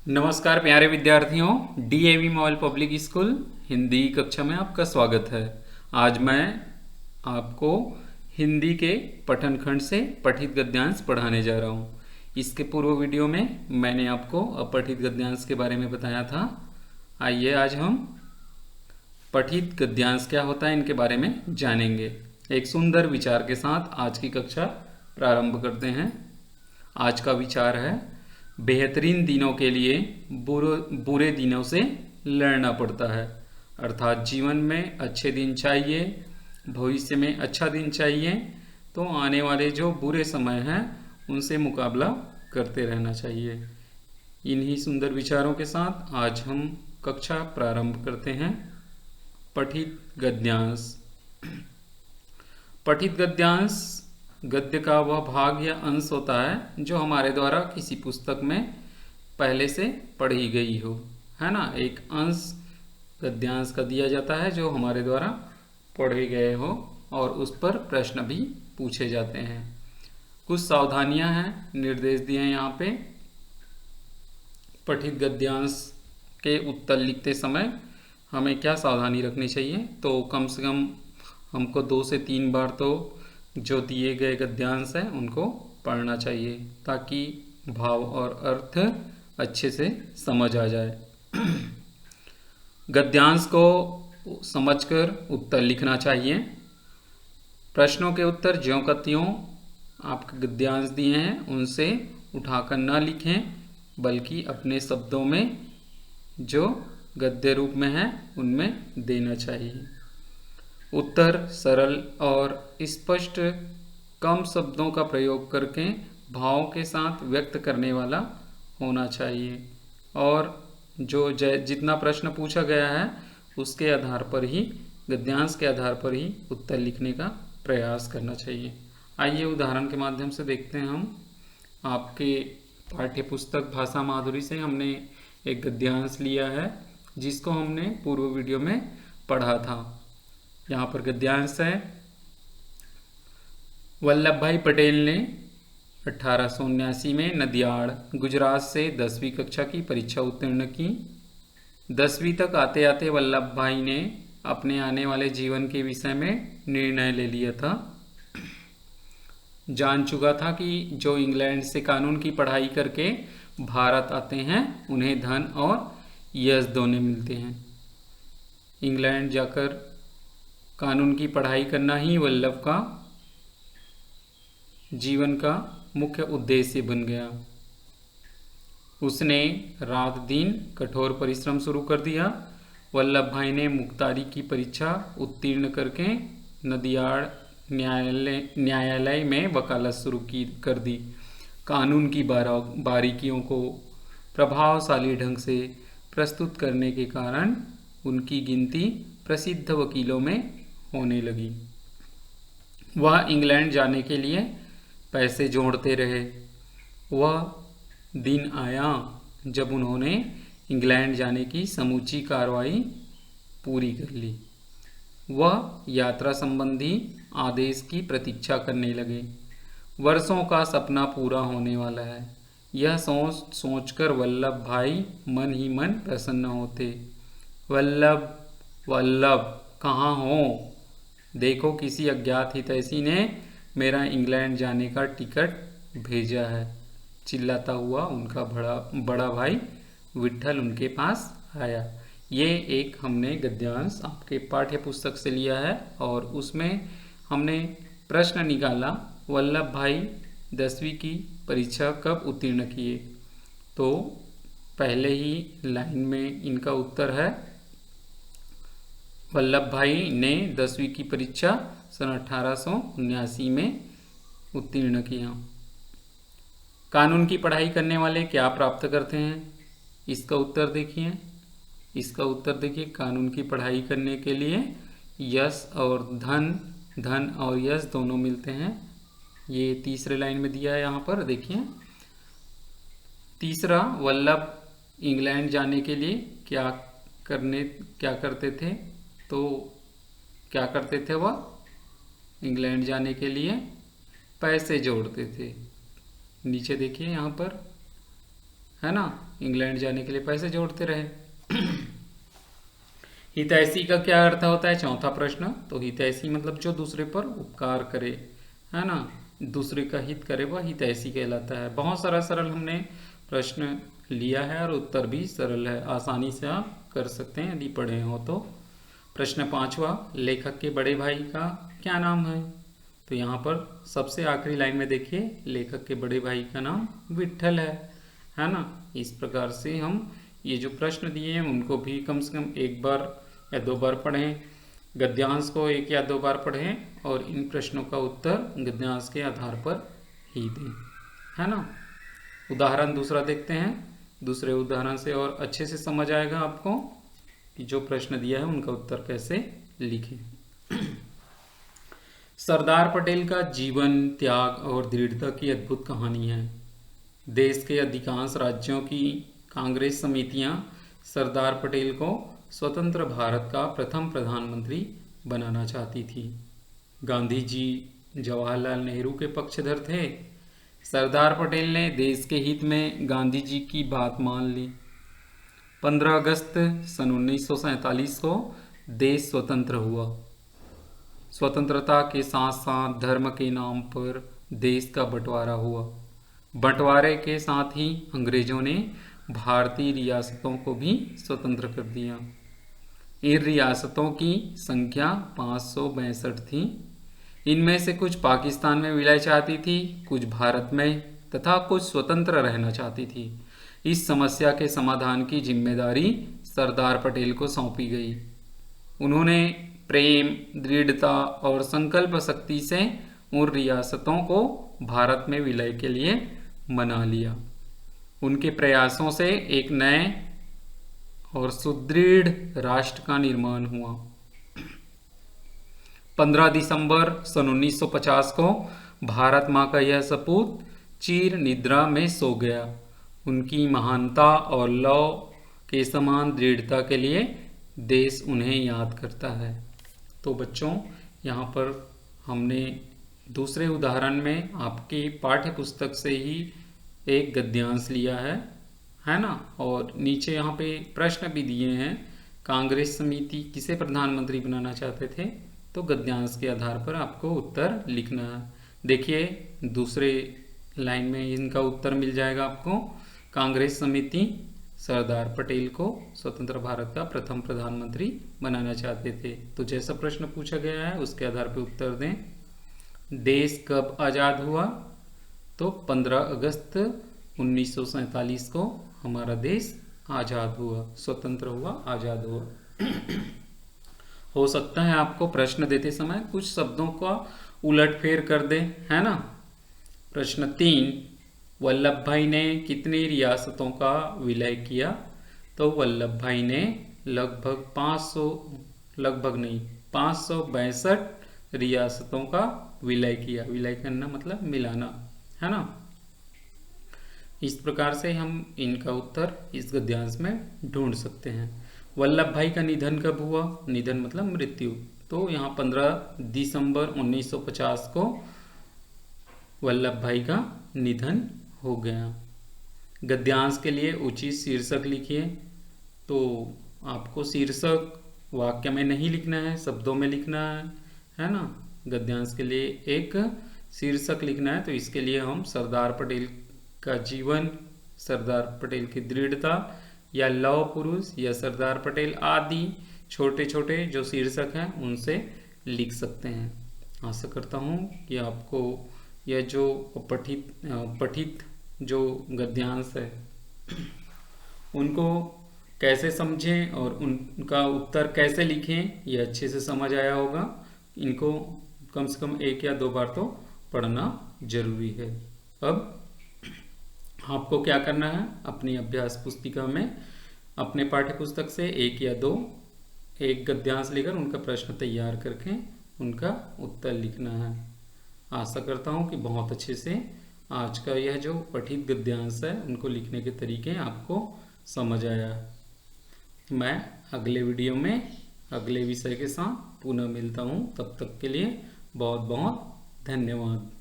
नमस्कार प्यारे विद्यार्थियों, DAV model public school Hindi कक्षा में आपका स्वागत है। आज मैं आपको हिंदी के पठन खंड से पठित गद्यांश पढ़ाने जा रहा हूँ। इसके पूर्व वीडियो में मैंने आपको अपठित गद्यांश के बारे में बताया था। आइए आज हम पठित गद्यांश क्या होता है इनके बारे में जानेंगे। एक सुंदर विचार के साथ आज की कक्षा प्रारंभ करते हैं। आज का विचार है, बेहतरीन दिनों के लिए बुरे दिनों से लड़ना पड़ता है। अर्थात जीवन में अच्छे दिन चाहिए, भविष्य में अच्छा दिन चाहिए, तो आने वाले जो बुरे समय हैं उनसे मुकाबला करते रहना चाहिए। इन्हीं सुंदर विचारों के साथ आज हम कक्षा प्रारंभ करते हैं। पठित गद्यांश। पठित गद्यांश गद्य का वह भाग या अंश होता है जो हमारे द्वारा किसी पुस्तक में पहले से पढ़ी गई हो, है ना। एक अंश गद्यांश का दिया जाता है जो हमारे द्वारा पढ़े गए हो और उस पर प्रश्न भी पूछे जाते हैं। कुछ सावधानियां हैं, निर्देश दिए हैं यहाँ पे। पठित गद्यांश के उत्तर लिखते समय हमें क्या सावधानी रखनी चाहिए, तो कम से कम हमको 2 से 3 बार तो जो दिए गए गद्यांश हैं उनको पढ़ना चाहिए ताकि भाव और अर्थ अच्छे से समझ आ जाए। गद्यांश को समझकर उत्तर लिखना चाहिए। प्रश्नों के उत्तर ज्यों का त्यों आपके गद्यांश दिए हैं उनसे उठाकर न लिखें, बल्कि अपने शब्दों में जो गद्य रूप में है उनमें देना चाहिए। उत्तर सरल और स्पष्ट, कम शब्दों का प्रयोग करके भाव के साथ व्यक्त करने वाला होना चाहिए और जो जितना प्रश्न पूछा गया है उसके आधार पर ही, गद्यांश के आधार पर ही उत्तर लिखने का प्रयास करना चाहिए। आइए उदाहरण के माध्यम से देखते हैं हम। आपके पाठ्य पुस्तक भाषा माधुरी से हमने एक गद्यांश लिया है जिसको हमने पूर्व वीडियो में पढ़ा था। यहाँ पर गद्यांश है, वल्लभ भाई पटेल ने 1879 में नदियाड़ गुजरात से 10वीं कक्षा की परीक्षा उत्तीर्ण की। 10वीं तक आते आते वल्लभ भाई ने अपने आने वाले जीवन के विषय में निर्णय ले लिया था। जान चुका था कि जो इंग्लैंड से कानून की पढ़ाई करके भारत आते हैं उन्हें धन और यश दोनों मिलते हैं। इंग्लैंड जाकर कानून की पढ़ाई करना ही वल्लभ का जीवन का मुख्य उद्देश्य बन गया। उसने रात दिन कठोर परिश्रम शुरू कर दिया। वल्लभ भाई ने मुख्तारी की परीक्षा उत्तीर्ण करके नदियाड़ न्यायालय में वकालत शुरू कर दी। कानून की बारीकियों को प्रभावशाली ढंग से प्रस्तुत करने के कारण उनकी गिनती प्रसिद्ध वकीलों में होने लगी। वह इंग्लैंड जाने के लिए पैसे जोड़ते रहे। वह दिन आया जब उन्होंने इंग्लैंड जाने की समूची कार्रवाई पूरी कर ली। वह यात्रा संबंधी आदेश की प्रतीक्षा करने लगे। वर्षों का सपना पूरा होने वाला है, यह सोचकर वल्लभ भाई मन ही मन प्रसन्न होते। वल्लभ वल्लभ कहाँ हो? देखो, किसी अज्ञात हितैषी ने मेरा इंग्लैंड जाने का टिकट भेजा है, चिल्लाता हुआ उनका बड़ा भाई विट्ठल उनके पास आया। ये एक हमने गद्यांश आपके पाठ्य पुस्तक से लिया है और उसमें हमने प्रश्न निकाला, वल्लभ भाई 10वीं की परीक्षा कब उत्तीर्ण किए। तो पहले ही लाइन में इनका उत्तर है, वल्लभ भाई ने 10वीं की परीक्षा सन 1879 में उत्तीर्ण किया। कानून की पढ़ाई करने वाले क्या प्राप्त करते हैं? इसका उत्तर देखिए। इसका उत्तर देखिए, कानून की पढ़ाई करने के लिए यश और धन और यश दोनों मिलते हैं। ये तीसरे लाइन में दिया है यहाँ पर, देखिए। तीसरा, वल्लभ इंग्लैंड जाने के लिए क्या करते थे? तो क्या करते थे? वह इंग्लैंड जाने के लिए पैसे जोड़ते थे। नीचे देखिए यहाँ पर है ना, इंग्लैंड जाने के लिए पैसे जोड़ते रहे। हितैषी का क्या अर्थ होता है, चौथा प्रश्न। तो हितैषी मतलब जो दूसरे पर उपकार करे, है ना, दूसरे का हित करे, वह हितैषी कहलाता है। बहुत सरल सरल हमने प्रश्न लिया है और उत्तर भी सरल है, आसानी से आप कर सकते हैं यदि पढ़े हो तो। प्रश्न 5वां, लेखक के बड़े भाई का क्या नाम है। तो यहाँ पर सबसे आखिरी लाइन में देखिए, लेखक के बड़े भाई का नाम विट्ठल है ना। इस प्रकार से हम ये जो प्रश्न दिए हैं उनको भी कम से कम एक बार या दो बार पढ़ें, गद्यांश को एक या दो बार पढ़ें और इन प्रश्नों का उत्तर गद्यांश के आधार पर ही दें, है ना। उदाहरण दूसरा देखते हैं। दूसरे उदाहरण से और अच्छे से समझ आएगा आपको कि जो प्रश्न दिया है उनका उत्तर कैसे लिखें। सरदार पटेल का जीवन, त्याग और दृढ़ता की अद्भुत कहानी है। देश के अधिकांश राज्यों की कांग्रेस समितियां सरदार पटेल को स्वतंत्र भारत का प्रथम प्रधानमंत्री बनाना चाहती थी। गांधी जी जवाहरलाल नेहरू के पक्षधर थे। सरदार पटेल ने देश के हित में गांधी जी की बात मान ली। 15 अगस्त सन 1947 को देश स्वतंत्र हुआ। स्वतंत्रता के साथ साथ धर्म के नाम पर देश का बंटवारा हुआ। बंटवारे के साथ ही अंग्रेजों ने भारतीय रियासतों को भी स्वतंत्र कर दिया। इन रियासतों की संख्या 562 थी। इनमें से कुछ पाकिस्तान में विलय चाहती थी, कुछ भारत में तथा कुछ स्वतंत्र रहना चाहती थी। इस समस्या के समाधान की जिम्मेदारी सरदार पटेल को सौंपी गई। उन्होंने प्रेम, दृढ़ता और संकल्प शक्ति से उन रियासतों को भारत में विलय के लिए मना लिया। उनके प्रयासों से एक नए और सुदृढ़ राष्ट्र का निर्माण हुआ। 15 दिसंबर सन 1950 को भारत माँ का यह सपूत चीर निद्रा में सो गया। उनकी महानता और लौ के समान दृढ़ता के लिए देश उन्हें याद करता है। तो बच्चों, यहाँ पर हमने दूसरे उदाहरण में आपकी पाठ्य पुस्तक से ही एक गद्यांश लिया है ना। और नीचे यहाँ पे प्रश्न भी दिए हैं, कांग्रेस समिति किसे प्रधानमंत्री बनाना चाहते थे। तो गद्यांश के आधार पर आपको उत्तर लिखना है। देखिए दूसरे लाइन में इनका उत्तर मिल जाएगा आपको। कांग्रेस समिति सरदार पटेल को स्वतंत्र भारत का प्रथम प्रधानमंत्री बनाना चाहते थे। तो जैसा प्रश्न पूछा गया है उसके आधार पर उत्तर दें। देश कब आज़ाद हुआ। तो 15 अगस्त 1947 को हमारा देश आज़ाद हुआ, स्वतंत्र हुआ, आज़ाद हुआ। हो सकता है आपको प्रश्न देते समय कुछ शब्दों का उलटफेर कर दे, है ना। प्रश्न 3, वल्लभ भाई ने कितनी रियासतों का विलय किया। तो वल्लभ भाई ने लगभग 562 रियासतों का विलय किया। विलय करना मतलब मिलाना, है ना। इस प्रकार से हम इनका उत्तर इस गद्यांश में ढूंढ सकते हैं। वल्लभ भाई का निधन कब हुआ। निधन मतलब मृत्यु। तो यहाँ 15 दिसंबर 1950 को वल्लभ भाई का निधन हो गया। गद्यांश के लिए उचित शीर्षक लिखिए। तो आपको शीर्षक वाक्य में नहीं लिखना है, शब्दों में लिखना है ना। गद्यांश के लिए एक शीर्षक लिखना है। तो इसके लिए हम सरदार पटेल का जीवन, सरदार पटेल की दृढ़ता या लौह पुरुष या सरदार पटेल आदि छोटे छोटे जो शीर्षक हैं उनसे लिख सकते हैं। आशा करता हूँ कि आपको यह जो पठित जो गद्यांश है उनको कैसे समझें और उनका उत्तर कैसे लिखें ये अच्छे से समझ आया होगा। इनको कम से कम एक या दो बार तो पढ़ना जरूरी है। अब आपको क्या करना है, अपनी अभ्यास पुस्तिका में अपने पाठ्य पुस्तक से एक या दो एक गद्यांश लेकर उनका प्रश्न तैयार करके उनका उत्तर लिखना है। आशा करता हूँ कि बहुत अच्छे से आज का यह जो पठित गद्यांश है उनको लिखने के तरीके आपको समझ आया। मैं अगले वीडियो में अगले विषय के साथ पुनः मिलता हूँ। तब तक के लिए बहुत बहुत धन्यवाद।